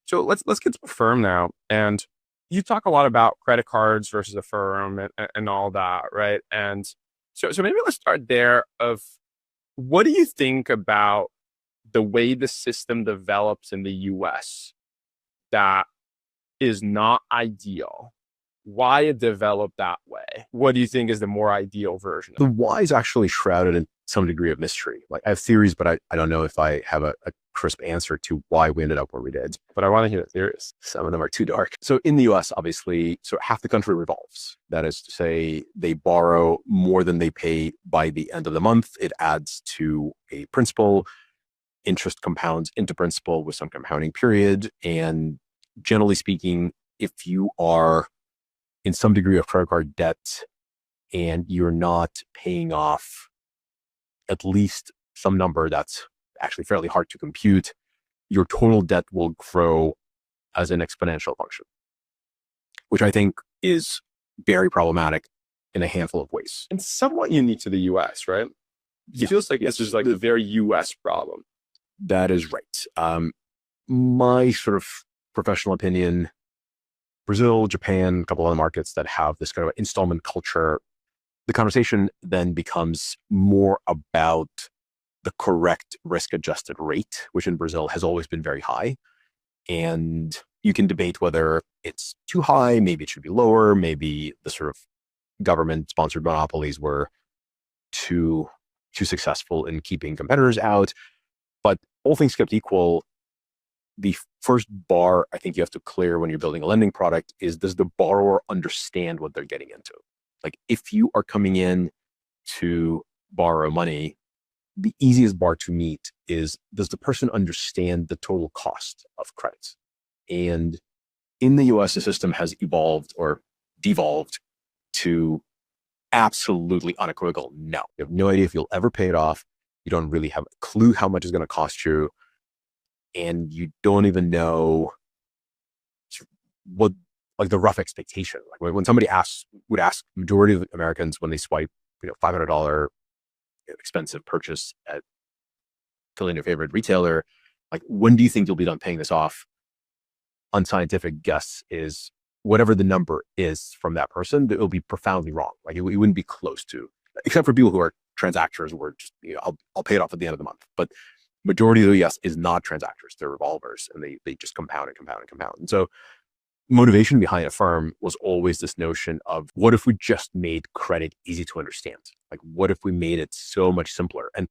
So let's get to Affirm now. And you talk a lot about credit cards versus Affirm and all that, right? And so maybe let's start there of what do you think about the way the system develops in the US that is not ideal? Why it developed that way? What do you think is the more ideal version of The why is actually shrouded in some degree of mystery. Like I have theories, but I don't know if I have a crisp answer to why we ended up where we did. it? But I want to hear the theories. Some of them are too dark. So in the US, obviously, so half the country revolves. That is to say, they borrow more than they pay by the end of the month. It adds to a principal. Interest compounds into principal with some compounding period. And generally speaking, if you are in some degree of credit card debt and you're not paying off at least some number that's actually fairly hard to compute, your total debt will grow as an exponential function, which I think is very problematic in a handful of ways. And somewhat unique to the US, right? It feels like it's just like a very US problem. That is right. My sort of professional opinion, Brazil, Japan, a couple other markets that have this kind of installment culture, the conversation then becomes more about the correct risk adjusted rate, which in Brazil has always been very high. And you can debate whether it's too high, maybe it should be lower, maybe the sort of government sponsored monopolies were too successful in keeping competitors out. But all things kept equal, the first bar I think you have to clear when you're building a lending product is, does the borrower understand what they're getting into? Like if you are coming in to borrow money, the easiest bar to meet is, does the person understand the total cost of credit? And in the US, the system has evolved or devolved to absolutely unequivocal no. You have no idea if you'll ever pay it off. You don't really have a clue how much it's going to cost you. And you don't even know what, like the rough expectation. Like when somebody would ask majority of Americans when they swipe, $500 expensive purchase at filling your favorite retailer, like, when do you think you'll be done paying this off? Unscientific guess is whatever the number is from that person, it will be profoundly wrong. Like it wouldn't be close to, except for people who are transactors who are just, I'll pay it off at the end of the month. But majority of the US is not transactors, they're revolvers, and they just compound and compound and compound. And so motivation behind Affirm was always this notion of, what if we just made credit easy to understand? Like what if we made it so much simpler? And